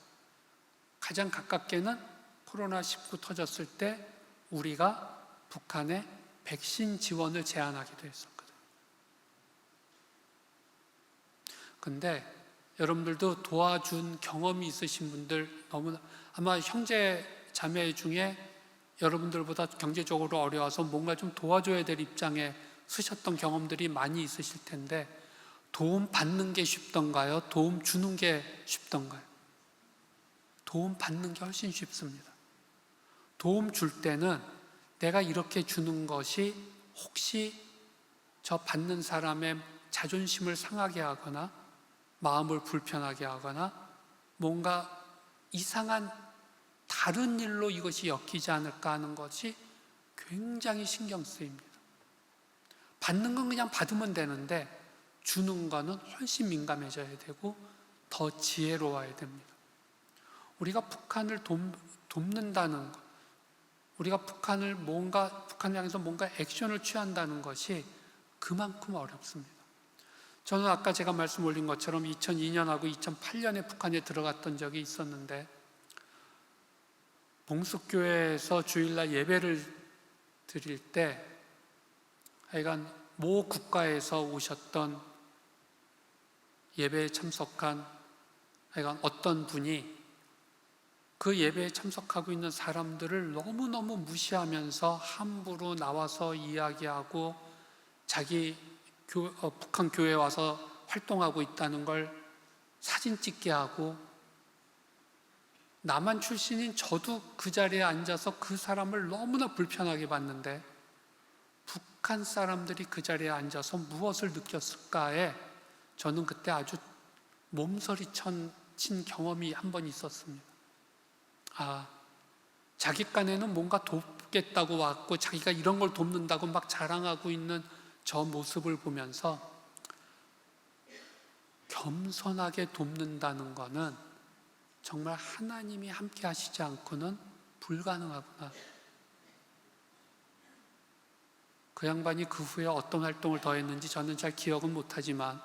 가장 가깝게는 코로나19 터졌을 때 우리가 북한에 백신 지원을 제안하기도 했었거든요. 근데 여러분들도 도와준 경험이 있으신 분들 너무나 아마 형제 자매 중에 여러분들보다 경제적으로 어려워서 뭔가 좀 도와줘야 될 입장에 서셨던 경험들이 많이 있으실 텐데, 도움 받는 게 쉽던가요? 도움 주는 게 쉽던가요? 도움 받는 게 훨씬 쉽습니다. 도움 줄 때는 내가 이렇게 주는 것이 혹시 저 받는 사람의 자존심을 상하게 하거나 마음을 불편하게 하거나 뭔가 이상한 다른 일로 이것이 엮이지 않을까 하는 것이 굉장히 신경 쓰입니다. 받는 건 그냥 받으면 되는데 주는 거는 훨씬 민감해져야 되고 더 지혜로워야 됩니다. 우리가 북한을 돕는다는 것, 우리가 북한을 향해서 뭔가 액션을 취한다는 것이 그만큼 어렵습니다. 저는 아까 제가 말씀 올린 것처럼 2002년하고 2008년에 북한에 들어갔던 적이 있었는데, 봉숙교회에서 주일날 예배를 드릴 때 하여간 모 국가에서 오셨던 예배에 참석한 하여간 어떤 분이 그 예배에 참석하고 있는 사람들을 너무너무 무시하면서 함부로 나와서 이야기하고 자기 북한 교회에 와서 활동하고 있다는 걸 사진 찍게 하고, 남한 출신인 저도 그 자리에 앉아서 그 사람을 너무나 불편하게 봤는데 북한 사람들이 그 자리에 앉아서 무엇을 느꼈을까에 저는 그때 아주 몸서리 친 경험이 한 번 있었습니다. 자기 간에는 뭔가 돕겠다고 왔고 자기가 이런 걸 돕는다고 막 자랑하고 있는 저 모습을 보면서 겸손하게 돕는다는 거는 정말 하나님이 함께 하시지 않고는 불가능하구나. 그 양반이 그 후에 어떤 활동을 더 했는지 저는 잘 기억은 못하지만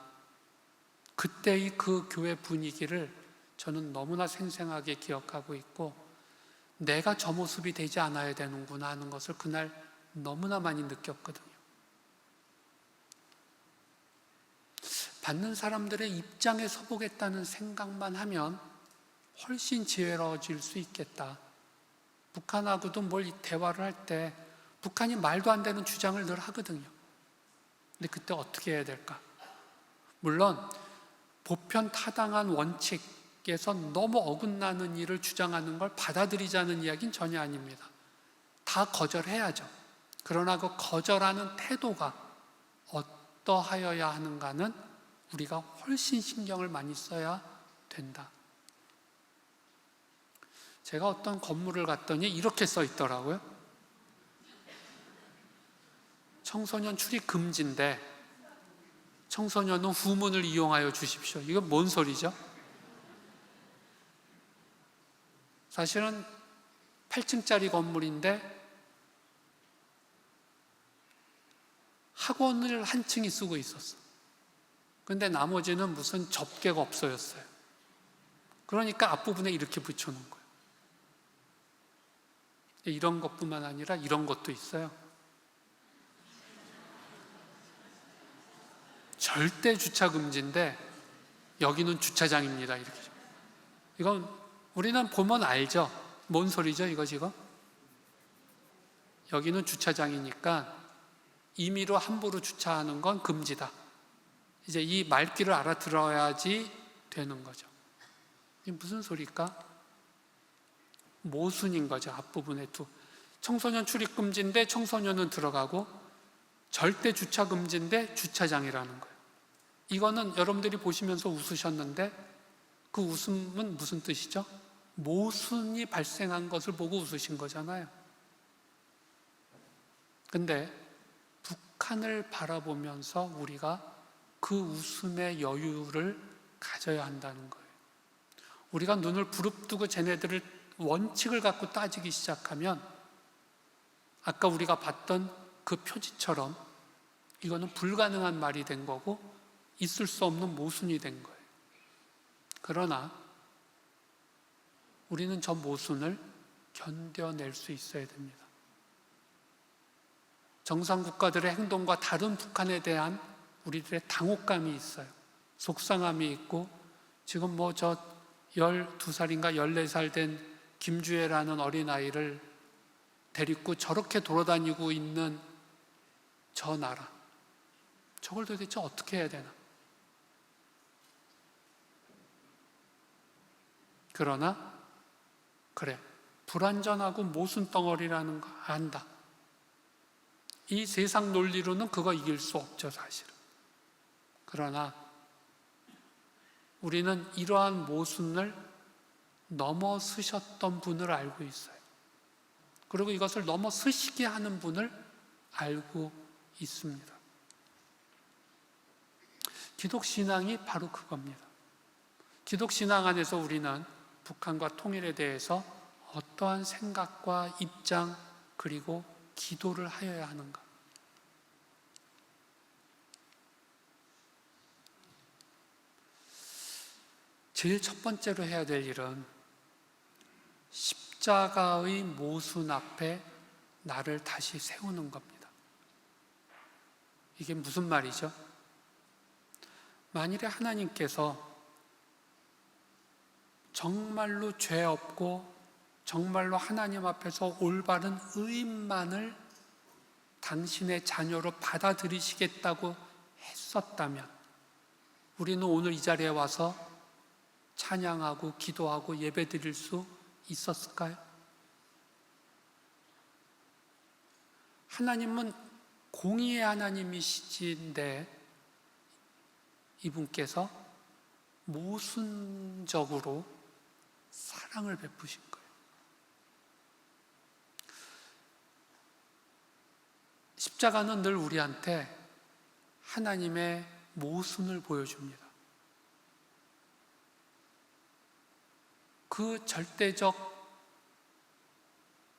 그때의 그 교회 분위기를 저는 너무나 생생하게 기억하고 있고, 내가 저 모습이 되지 않아야 되는구나 하는 것을 그날 너무나 많이 느꼈거든요. 받는 사람들의 입장에 서보겠다는 생각만 하면 훨씬 지혜로워질 수 있겠다. 북한하고도 대화를 할 때 북한이 말도 안 되는 주장을 늘 하거든요. 근데 그때 어떻게 해야 될까? 물론 보편 타당한 원칙에서 너무 어긋나는 일을 주장하는 걸 받아들이자는 이야기는 전혀 아닙니다. 다 거절해야죠. 그러나 그 거절하는 태도가 어떠하여야 하는가는 우리가 훨씬 신경을 많이 써야 된다. 제가 어떤 건물을 갔더니 이렇게 써 있더라고요. 청소년 출입 금지인데 청소년은 후문을 이용하여 주십시오. 이건 뭔 소리죠? 사실은 8층짜리 건물인데 학원을 한 층이 쓰고 있었어. 근데 나머지는 무슨 접개가 없어졌어요. 그러니까 앞부분에 이렇게 붙여놓은 거예요. 이런 것뿐만 아니라 이런 것도 있어요. 절대 주차 금지인데 여기는 주차장입니다. 이렇게. 이건 우리는 보면 알죠? 뭔 소리죠, 이거 지금? 여기는 주차장이니까 임의로 함부로 주차하는 건 금지다. 이제 이 말귀를 알아들어야지 되는 거죠. 이게 무슨 소리일까? 모순인 거죠. 앞부분에 청소년 출입 금지인데 청소년은 들어가고 절대 주차 금지인데 주차장이라는 거예요. 이거는 여러분들이 보시면서 웃으셨는데 그 웃음은 무슨 뜻이죠? 모순이 발생한 것을 보고 웃으신 거잖아요. 근데 북한을 바라보면서 우리가 그 웃음의 여유를 가져야 한다는 거예요. 우리가 눈을 부릅뜨고 쟤네들을 원칙을 갖고 따지기 시작하면 아까 우리가 봤던 그 표지처럼 이거는 불가능한 말이 된 거고 있을 수 없는 모순이 된 거예요. 그러나 우리는 저 모순을 견뎌낼 수 있어야 됩니다. 정상 국가들의 행동과 다른 북한에 대한 우리들의 당혹감이 있어요. 속상함이 있고, 지금 뭐 저 12살인가 14살 된 김주혜라는 어린아이를 데리고 저렇게 돌아다니고 있는 저 나라, 저걸 도대체 어떻게 해야 되나? 그러나 그래, 불완전하고 모순덩어리라는 거 안다. 이 세상 논리로는 그거 이길 수 없죠, 사실은. 그러나 우리는 이러한 모순을 넘어서셨던 분을 알고 있어요. 그리고 이것을 넘어서시게 하는 분을 알고 있습니다. 기독신앙이 바로 그겁니다. 기독신앙 안에서 우리는 북한과 통일에 대해서 어떠한 생각과 입장 그리고 기도를 하여야 하는가? 제일 첫 번째로 해야 될 일은 십자가의 모순 앞에 나를 다시 세우는 겁니다. 이게 무슨 말이죠? 만일에 하나님께서 정말로 죄 없고 정말로 하나님 앞에서 올바른 의인만을 당신의 자녀로 받아들이시겠다고 했었다면 우리는 오늘 이 자리에 와서 찬양하고 기도하고 예배드릴 수 있었을까요? 하나님은 공의의 하나님이시지인데 이분께서 모순적으로 사랑을 베푸신 거예요. 십자가는 늘 우리한테 하나님의 모순을 보여줍니다. 그 절대적,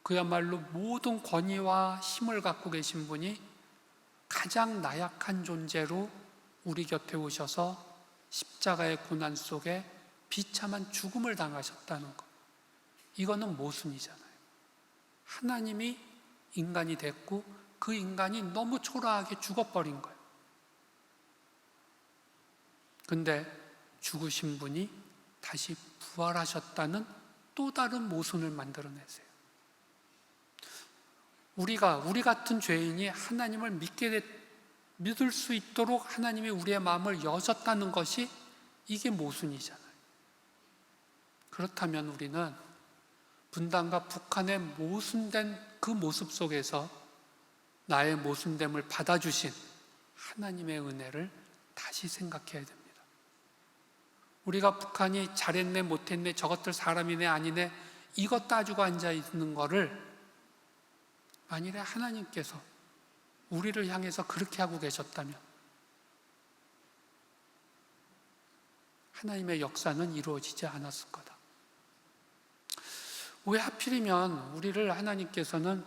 그야말로 모든 권위와 힘을 갖고 계신 분이 가장 나약한 존재로 우리 곁에 오셔서 십자가의 고난 속에 비참한 죽음을 당하셨다는 것. 이거는 모순이잖아요. 하나님이 인간이 됐고 그 인간이 너무 초라하게 죽어버린 거예요. 근데 죽으신 분이 다시 부활하셨다는 또 다른 모순을 만들어내세요. 우리 같은 죄인이 하나님을 믿을 수 있도록 하나님이 우리의 마음을 여셨다는 것이 이게 모순이잖아요. 그렇다면 우리는 분단과 북한의 모순된 그 모습 속에서 나의 모순됨을 받아주신 하나님의 은혜를 다시 생각해야 됩니다. 우리가 북한이 잘했네 못했네 저것들 사람이네 아니네 이것 따지고 앉아있는 거를 만일에 하나님께서 우리를 향해서 그렇게 하고 계셨다면 하나님의 역사는 이루어지지 않았을 거다. 왜 하필이면 우리를 하나님께서는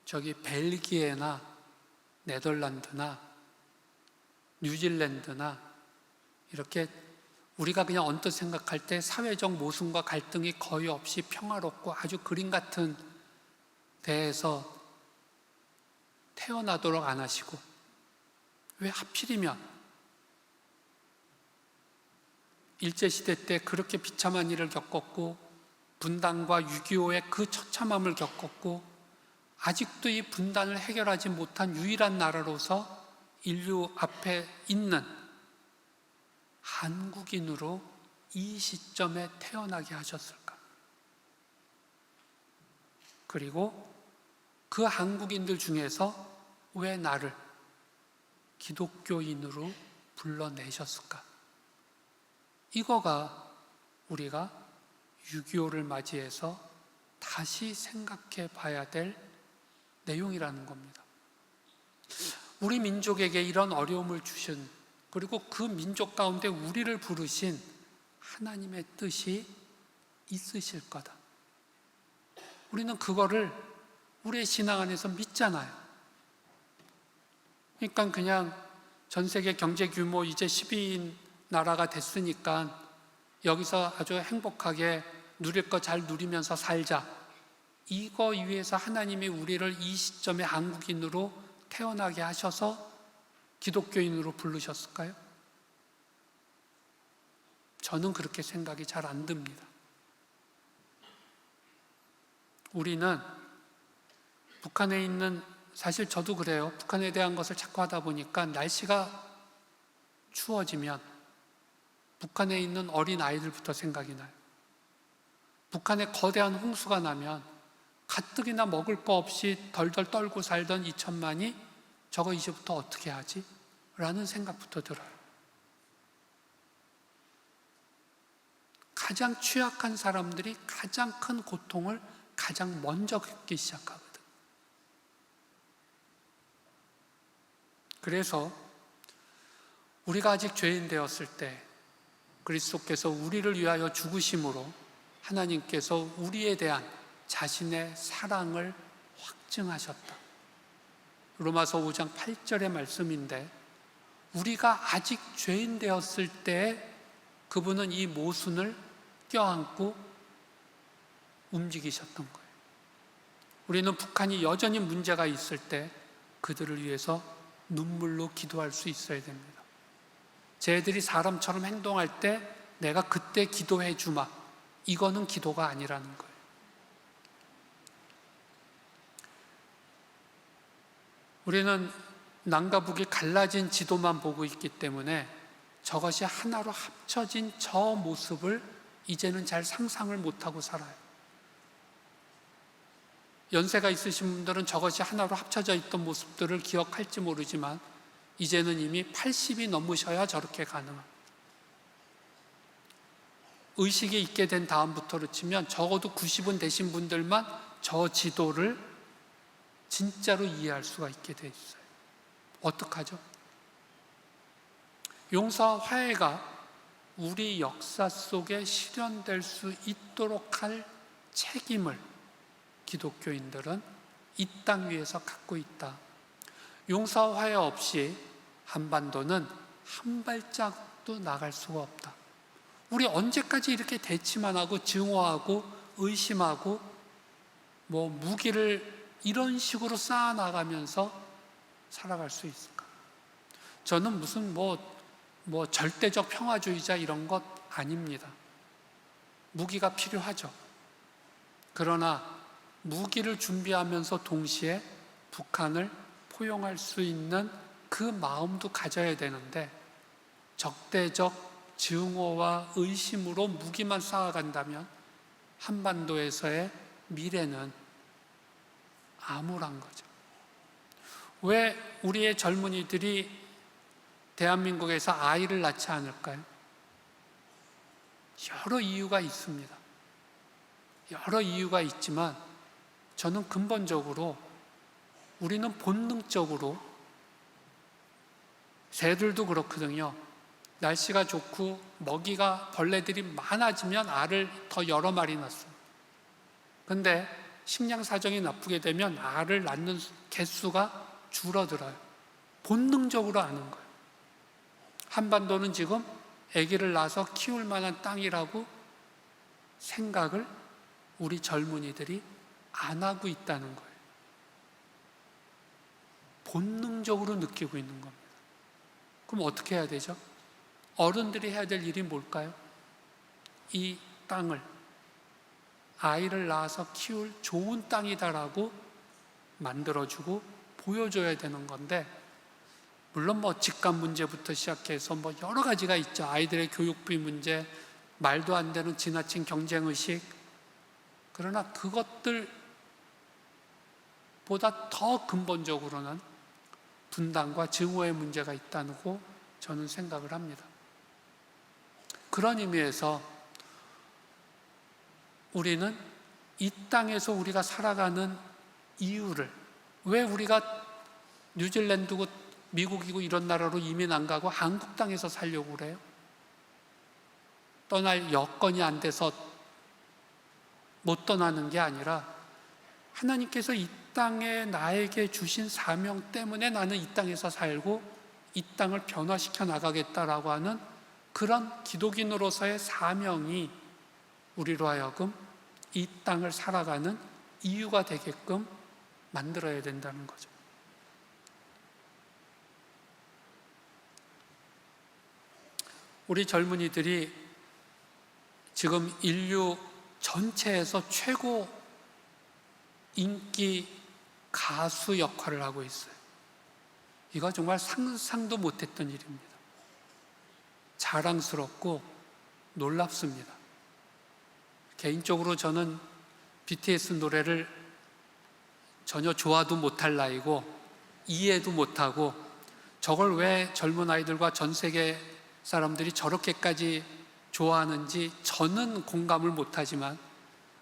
저기 벨기에나 네덜란드나 뉴질랜드나 이렇게 우리가 그냥 언뜻 생각할 때 사회적 모순과 갈등이 거의 없이 평화롭고 아주 그림 같은 데에서 태어나도록 안 하시고 왜 하필이면 일제시대 때 그렇게 비참한 일을 겪었고 분단과 6.25의 그 처참함을 겪었고 아직도 이 분단을 해결하지 못한 유일한 나라로서 인류 앞에 있는 한국인으로 이 시점에 태어나게 하셨을까? 그리고 그 한국인들 중에서 왜 나를 기독교인으로 불러내셨을까? 이거가 우리가 6.25를 맞이해서 다시 생각해 봐야 될 내용이라는 겁니다. 우리 민족에게 이런 어려움을 주신, 그리고 그 민족 가운데 우리를 부르신 하나님의 뜻이 있으실 거다. 우리는 그거를 우리의 신앙 안에서 믿잖아요. 그러니까 그냥 전 세계 경제 규모 이제 12인 나라가 됐으니까 여기서 아주 행복하게 누릴 거 잘 누리면서 살자. 이거 위해서 하나님이 우리를 이 시점에 한국인으로 태어나게 하셔서 기독교인으로 부르셨을까요? 저는 그렇게 생각이 잘 안 듭니다. 우리는 북한에 있는, 사실 저도 그래요. 북한에 대한 것을 자꾸 하다 보니까 날씨가 추워지면 북한에 있는 어린 아이들부터 생각이 나요. 북한에 거대한 홍수가 나면 가뜩이나 먹을 거 없이 덜덜 떨고 살던 2천만이 저거 이제부터 어떻게 하지? 라는 생각부터 들어요. 가장 취약한 사람들이 가장 큰 고통을 가장 먼저 겪기 시작하거든. 그래서 우리가 아직 죄인 되었을 때 그리스도께서 우리를 위하여 죽으심으로 하나님께서 우리에 대한 자신의 사랑을 확증하셨다. 로마서 5장 8절의 말씀인데, 우리가 아직 죄인 되었을 때 그분은 이 모순을 껴안고 움직이셨던 거예요. 우리는 북한이 여전히 문제가 있을 때 그들을 위해서 눈물로 기도할 수 있어야 됩니다. 쟤들이 사람처럼 행동할 때 내가 그때 기도해 주마. 이거는 기도가 아니라는 거예요. 우리는 남과 북이 갈라진 지도만 보고 있기 때문에 저것이 하나로 합쳐진 저 모습을 이제는 잘 상상을 못하고 살아요. 연세가 있으신 분들은 저것이 하나로 합쳐져 있던 모습들을 기억할지 모르지만 이제는 이미 80이 넘으셔야 저렇게 가능합니다. 의식이 있게 된 다음부터로 치면 적어도 90은 되신 분들만 저 지도를 진짜로 이해할 수가 있게 돼 있어요. 어떡하죠? 용서와 화해가 우리 역사 속에 실현될 수 있도록 할 책임을 기독교인들은 이 땅 위에서 갖고 있다. 용서와 화해 없이 한반도는 한 발짝도 나갈 수가 없다. 우리 언제까지 이렇게 대치만 하고 증오하고 의심하고 무기를 이런 식으로 쌓아나가면서 살아갈 수 있을까? 저는 무슨 절대적 평화주의자 이런 것 아닙니다. 무기가 필요하죠. 그러나 무기를 준비하면서 동시에 북한을 포용할 수 있는 그 마음도 가져야 되는데, 적대적 증오와 의심으로 무기만 쌓아간다면 한반도에서의 미래는 암울한 거죠. 왜 우리의 젊은이들이 대한민국에서 아이를 낳지 않을까요? 여러 이유가 있습니다. 여러 이유가 있지만 저는 근본적으로 우리는 본능적으로, 새들도 그렇거든요. 날씨가 좋고 먹이가, 벌레들이 많아지면 알을 더 여러 마리 낳습니다. 근데 식량 사정이 나쁘게 되면 알을 낳는 개수가 줄어들어요. 본능적으로 아는 거예요. 한반도는 지금 아기를 낳아서 키울 만한 땅이라고 생각을 우리 젊은이들이 안 하고 있다는 거예요. 본능적으로 느끼고 있는 겁니다. 그럼 어떻게 해야 되죠? 어른들이 해야 될 일이 뭘까요? 이 땅을 아이를 낳아서 키울 좋은 땅이다라고 만들어주고 보여줘야 되는 건데, 물론 집값 문제부터 시작해서 여러 가지가 있죠. 아이들의 교육비 문제, 말도 안 되는 지나친 경쟁의식. 그러나 그것들보다 더 근본적으로는 분단과 증오의 문제가 있다고 저는 생각을 합니다. 그런 의미에서 우리는 이 땅에서 우리가 살아가는 이유를, 왜 우리가 뉴질랜드고 미국이고 이런 나라로 이민 안 가고 한국 땅에서 살려고 그래요? 떠날 여건이 안 돼서 못 떠나는 게 아니라 하나님께서 이 땅에 나에게 주신 사명 때문에 나는 이 땅에서 살고 이 땅을 변화시켜 나가겠다라고 하는 그런 기독인으로서의 사명이 우리로 하여금 이 땅을 살아가는 이유가 되게끔 만들어야 된다는 거죠. 우리 젊은이들이 지금 인류 전체에서 최고 인기 가수 역할을 하고 있어요. 이거 정말 상상도 못했던 일입니다. 자랑스럽고 놀랍습니다. 개인적으로 저는 BTS 노래를 전혀 좋아도 못할 나이고 이해도 못하고 저걸 왜 젊은 아이들과 전 세계 사람들이 저렇게까지 좋아하는지 저는 공감을 못하지만,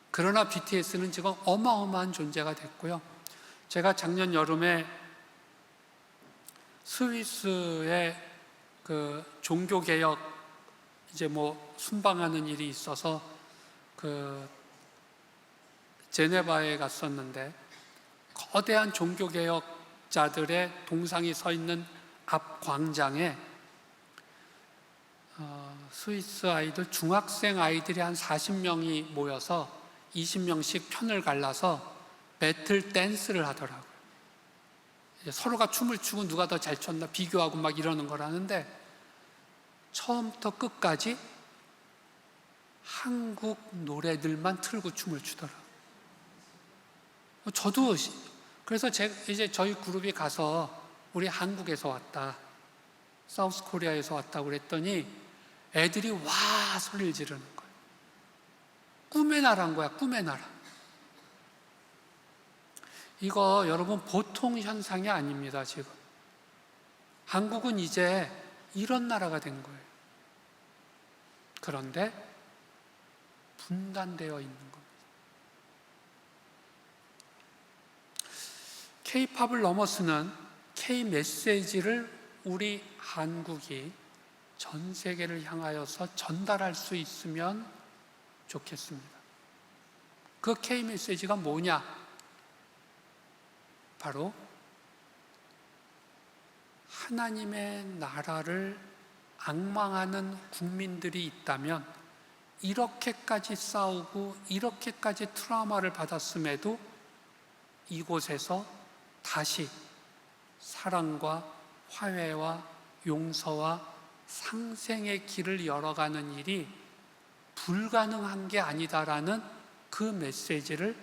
그러나 BTS는 지금 어마어마한 존재가 됐고요. 제가 작년 여름에 스위스의 그 종교개혁 순방하는 일이 있어서 제네바에 갔었는데, 거대한 종교개혁자들의 동상이 서 있는 앞 광장에 스위스 아이들, 중학생 아이들이 한 40명이 모여서 20명씩 편을 갈라서 배틀 댄스를 하더라고요. 서로가 춤을 추고 누가 더 잘 췄나 비교하고 막 이러는 거라는데, 처음부터 끝까지 한국 노래들만 틀고 춤을 추더라고요. 저도 그래서 이제 저희 그룹이 가서 우리 한국에서 왔다, 사우스 코리아에서 왔다고 그랬더니 애들이 와 소리를 지르는 거예요. 꿈의 나라인 거야, 꿈의 나라. 이거 여러분 보통 현상이 아닙니다. 지금 한국은 이제 이런 나라가 된 거예요. 그런데 분단되어 있는 겁니다. K-팝을 넘어서는 K-메시지를 우리 한국이 전 세계를 향하여서 전달할 수 있으면 좋겠습니다. 그 K-메시지가 뭐냐? 바로 하나님의 나라를 앙망하는 국민들이 있다면, 이렇게까지 싸우고 이렇게까지 트라우마를 받았음에도 이곳에서 다시 사랑과 화해와 용서와 상생의 길을 열어가는 일이 불가능한 게 아니다라는 그 메시지를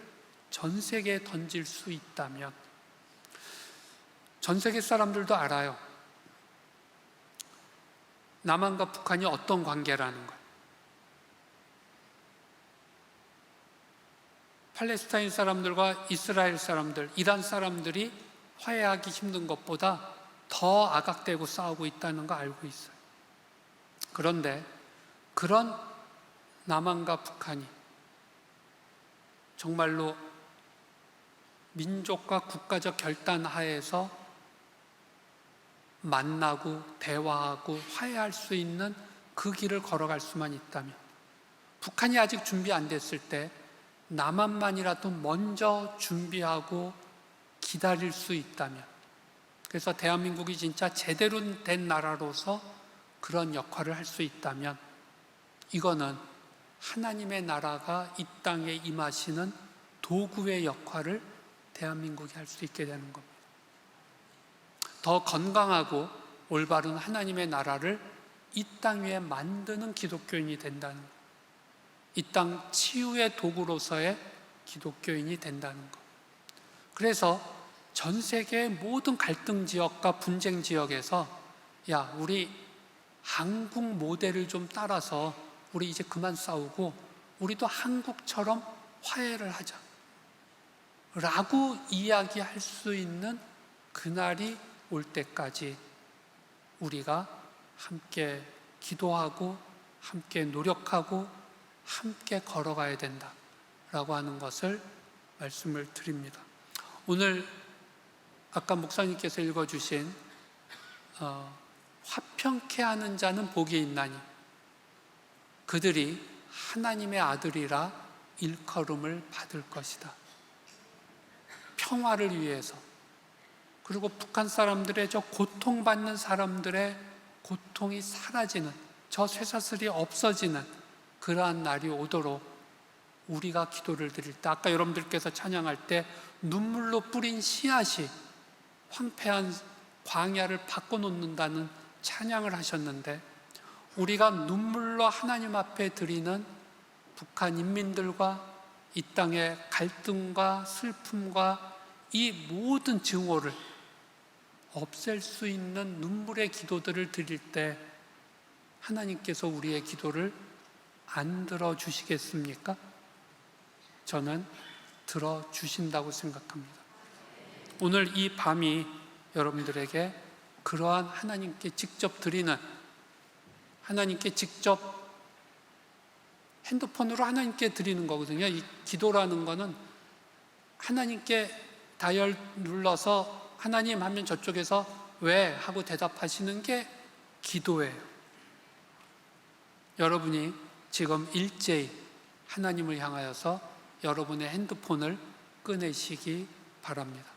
전 세계에 던질 수 있다면, 전 세계 사람들도 알아요. 남한과 북한이 어떤 관계라는 걸. 팔레스타인 사람들과 이스라엘 사람들, 이란 사람들이 화해하기 힘든 것보다 더 아각되고 싸우고 있다는 거 알고 있어요. 그런데 그런 남한과 북한이 정말로 민족과 국가적 결단 하에서 만나고 대화하고 화해할 수 있는 그 길을 걸어갈 수만 있다면, 북한이 아직 준비 안 됐을 때 남한만이라도 먼저 준비하고 기다릴 수 있다면, 그래서 대한민국이 진짜 제대로 된 나라로서 그런 역할을 할 수 있다면, 이거는 하나님의 나라가 이 땅에 임하시는 도구의 역할을 대한민국이 할 수 있게 되는 겁니다. 더 건강하고 올바른 하나님의 나라를 이 땅 위에 만드는 기독교인이 된다는 것, 이 땅 치유의 도구로서의 기독교인이 된다는 것. 그래서 전 세계의 모든 갈등 지역과 분쟁 지역에서 야, 우리 한국 모델을 좀 따라서 우리 이제 그만 싸우고 우리도 한국처럼 화해를 하자 라고 이야기할 수 있는 그날이 올 때까지 우리가 함께 기도하고 함께 노력하고 함께 걸어가야 된다라고 하는 것을 말씀을 드립니다. 오늘 아까 목사님께서 읽어주신 화평케 하는 자는 복이 있나니 그들이 하나님의 아들이라 일컬음을 받을 것이다. 평화를 위해서, 그리고 북한 사람들의 저 고통받는 사람들의 고통이 사라지는, 저 쇠사슬이 없어지는 그러한 날이 오도록 우리가 기도를 드릴 때, 아까 여러분들께서 찬양할 때 눈물로 뿌린 씨앗이 황폐한 광야를 바꿔놓는다는 찬양을 하셨는데, 우리가 눈물로 하나님 앞에 드리는 북한 인민들과 이 땅의 갈등과 슬픔과 이 모든 증오를 없앨 수 있는 눈물의 기도들을 드릴 때 하나님께서 우리의 기도를 안 들어주시겠습니까? 저는 들어주신다고 생각합니다. 오늘 이 밤이 여러분들에게 그러한 하나님께 직접 드리는, 하나님께 직접 핸드폰으로 하나님께 드리는 거거든요. 이 기도라는 거는 하나님께 다이얼 눌러서 하나님 하면 저쪽에서 왜? 하고 대답하시는 게 기도예요. 여러분이 지금 일제히 하나님을 향하여서 여러분의 핸드폰을 꺼내시기 바랍니다.